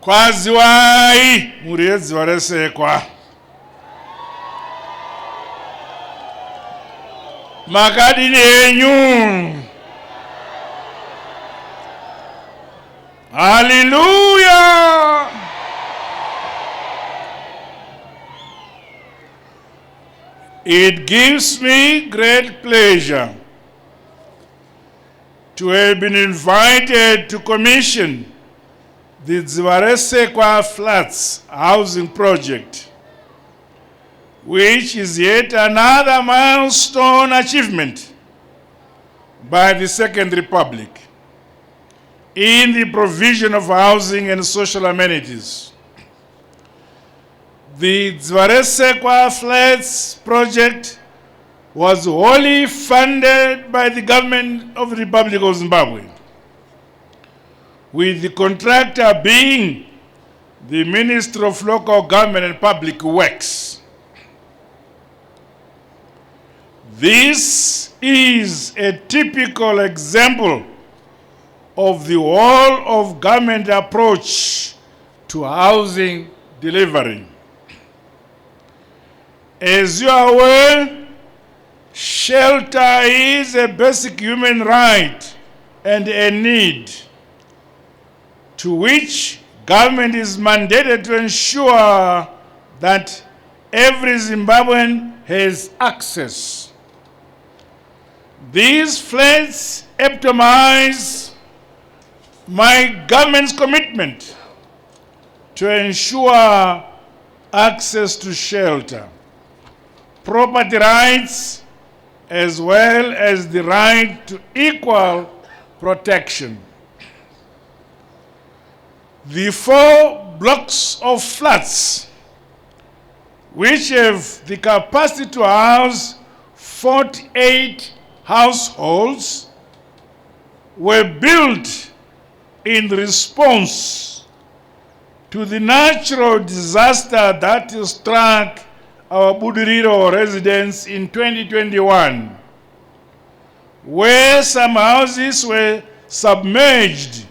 Kwaziwai muri Dzivarasekwa. Makadini enyu. Hallelujah. It gives me great pleasure to have been invited to commission the Dzivarasekwa Flats housing project, which is yet another milestone achievement by the Second Republic in the provision of housing and social amenities. The Dzivarasekwa Flats project was wholly funded by the government of the Republic of Zimbabwe, with the contractor being the Ministry of Local Government and Public Works. This is a typical example of the whole of government approach to housing delivery. As you are aware, shelter is a basic human right and a need to which government is mandated to ensure that every Zimbabwean has access. These flats epitomize my government's commitment to ensure access to shelter, property rights, as well as the right to equal protection. The 4 blocks of flats, which have the capacity to house 48 households, were built in response to the natural disaster that struck our Budiriro residence in 2021, where some houses were submerged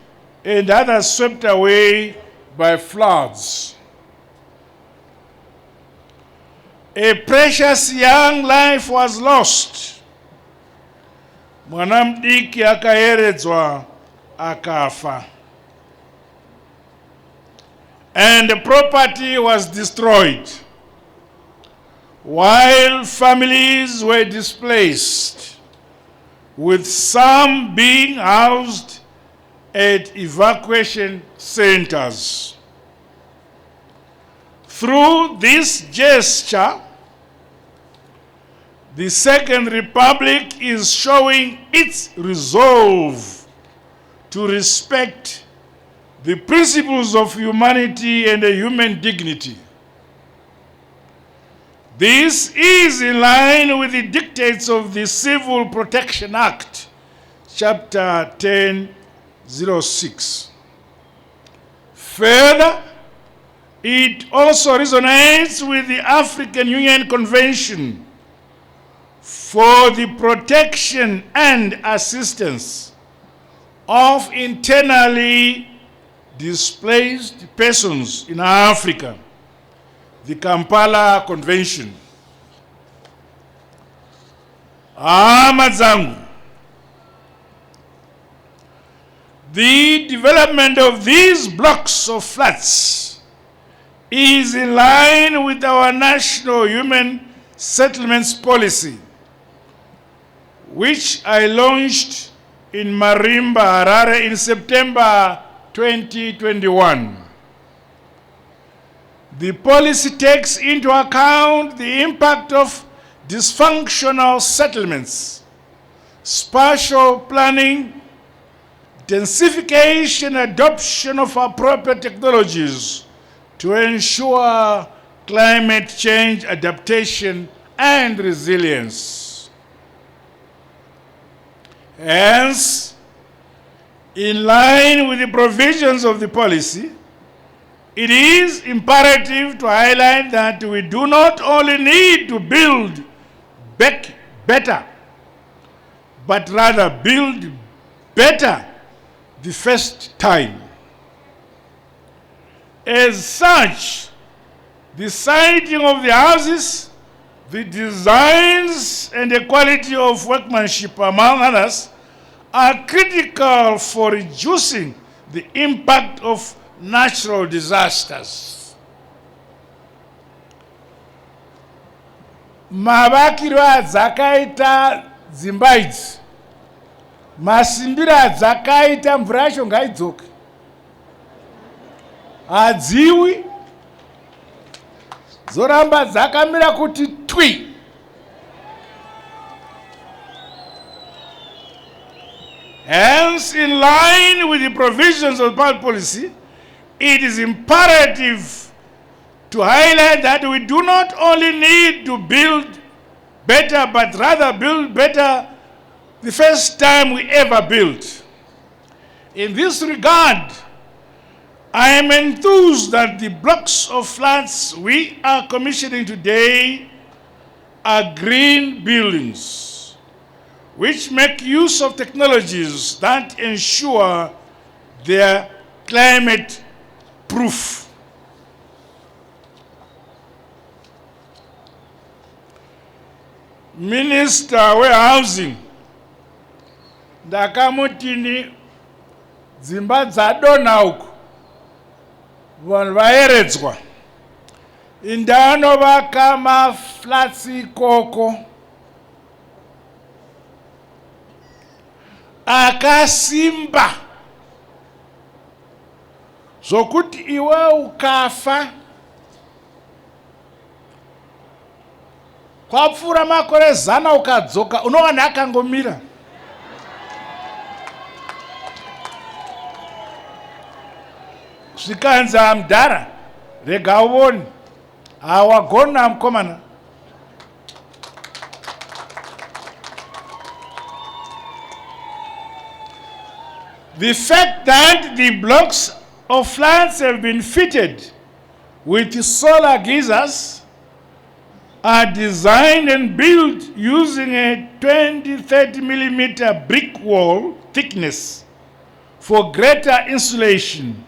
and others swept away by floods. A precious young life was lost. Mwana mdiki akaeredzwa akafa. And the property was destroyed, while families were displaced, with some being housed at evacuation centers. Through this gesture, the Second Republic is showing its resolve to respect the principles of humanity and human dignity. This is in line with the dictates of the Civil Protection Act, Chapter 1006. Further, it also resonates with the African Union Convention for the Protection and Assistance of Internally Displaced Persons in Africa, the Kampala Convention. Amazangu. The development of these blocks of flats is in line with our national human settlements policy, which I launched in Marimba, Harare in September 2021. The policy takes into account the impact of dysfunctional settlements, spatial planning, densification, adoption of appropriate technologies to ensure climate change adaptation and resilience. Hence, in line with the provisions of the policy, it is imperative to highlight that we do not only need to build back better, but rather build better the first time. As such, the siting of the houses, the designs and the quality of workmanship, among others, are critical for reducing the impact of natural disasters. Mavakiro adzakaita dzimba idzi, masimbiro adzakaita mvura yacho ngaidzoke, hadziwi, dzoramba dzakamira kuti twi. Hence, in line with the provisions of public policy, it is imperative to highlight that we do not only need to build better, but rather build better the first time we ever built. In this regard, I am enthused that the blocks of flats we are commissioning today are green buildings, which make use of technologies that ensure their climate proof. Minister wa Housing ndakamutini dzimba dzadona uku vanhu vaeredzwa indanovaka maflatsi ikoko akasimba zvokuti iwe ukafa kwapfuura makore 100 ukadzoka unowana akangomira. Zvikanzi amudhara rega uone hawagona mukomana. The fact that the blocks of flats have been fitted with solar geysers are designed and built using a 20-30 millimeter brick wall thickness for greater insulation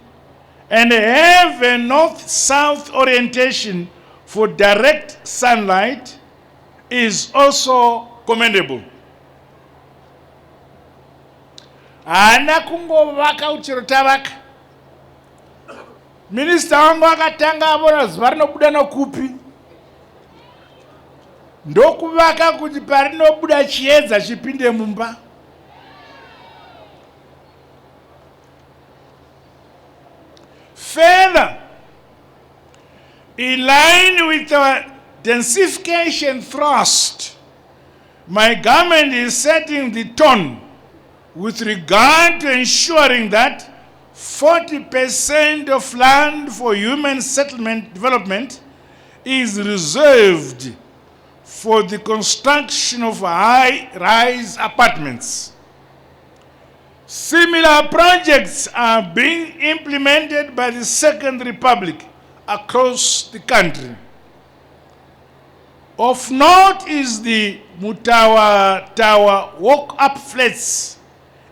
and have a north-south orientation for direct sunlight is also commendable. Ana kungovaka uchiro tavaka. Minister wangu akatanga abona zuva rinobuda nokupi. Ndokuvaka kuti parinobuda chiedza chipinde mumba. Further, in line with our densification thrust, my government is setting the tone with regard to ensuring that 40% of land for human settlement development is reserved for the construction of high-rise apartments. Similar projects are being implemented by the Second Republic across the country. Of note is the Mutawa Tower walk-up flats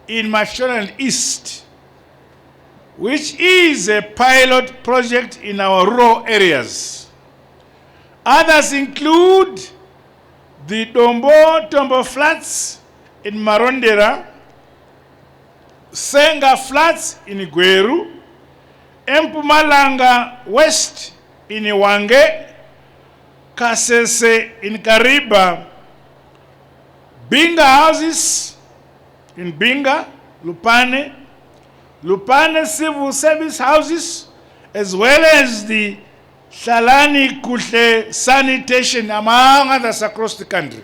in Mashonaland East, which is a pilot project in our rural areas. Others include the Tombo flats in Marondera, Senga flats in Gweru, Mpumalanga West in Iwange, Kasese in Kariba, Binga houses in Binga, Lupane civil service houses, as well as the Shalani Kutle sanitation, among others across the country.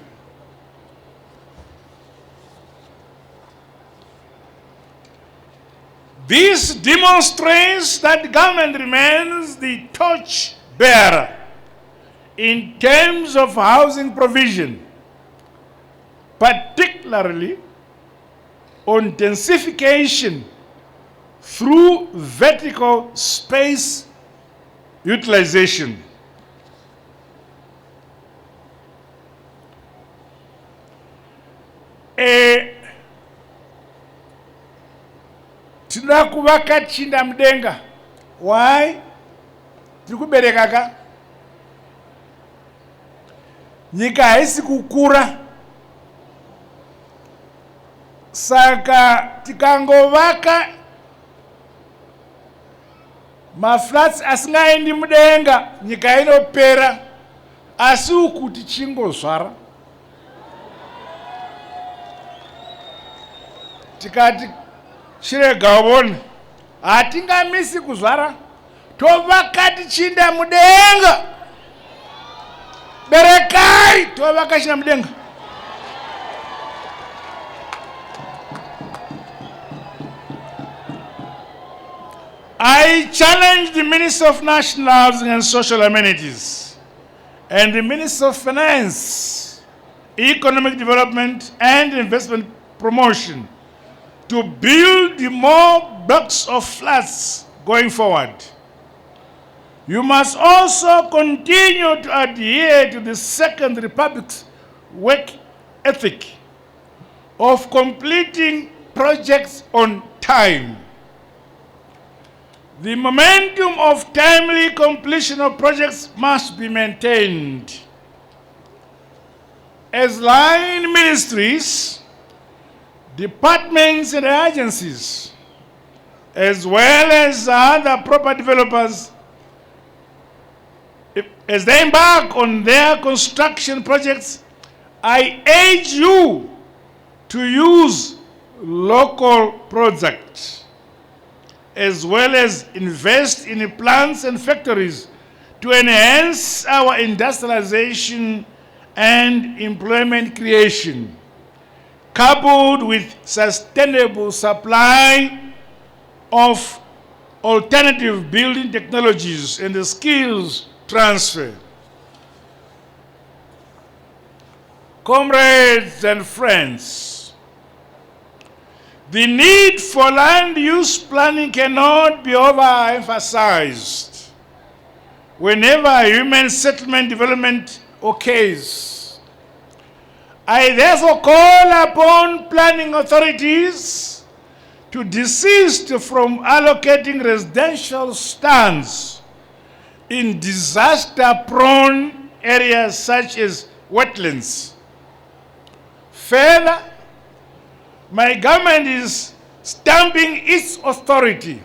This demonstrates that the government remains the torch bearer in terms of housing provision, particularly on densification through vertical space utilization. Tinoda kuvaka chinda mudenga. Why? tiri kubereka ka nyika haisi kukura, saka tikangovaka maflats asingaendi mudenga nyika inopera, asi uku tichingozvara. Tikati chirega ubone hatingamisi kuzvara, tovaka tichinda mudenga. Berekai tovaka chinda mudenga. I challenge the Minister of National Housing and Social Amenities and the Minister of Finance, Economic Development and Investment Promotion to build more blocks of flats going forward. You must also continue to adhere to the Second Republic's work ethic of completing projects on time. The momentum of timely completion of projects must be maintained. As line ministries, departments and agencies, as well as other property developers, as they embark on their construction projects, I urge you to use local products, as well as invest in plants and factories to enhance our industrialization and employment creation, coupled with sustainable supply of alternative building technologies and the skills transfer. Comrades and friends, the need for land use planning cannot be overemphasized whenever human settlement development occurs. I therefore call upon planning authorities to desist from allocating residential stands in disaster-prone areas such as wetlands. Further, my government is stamping its authority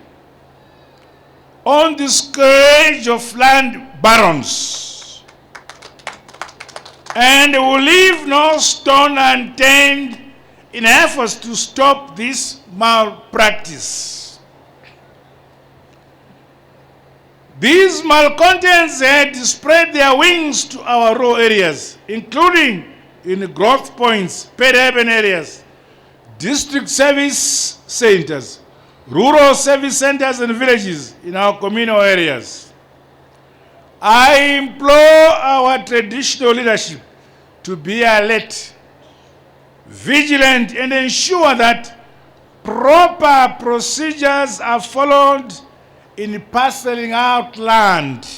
on the scourge of land barons and will leave no stone unturned in efforts to stop this malpractice. These malcontents had spread their wings to our rural areas, including in the growth points, peri-urban areas, district service centers, rural service centers and villages in our communal areas. I implore our traditional leadership to be alert, vigilant, and ensure that proper procedures are followed in parceling out land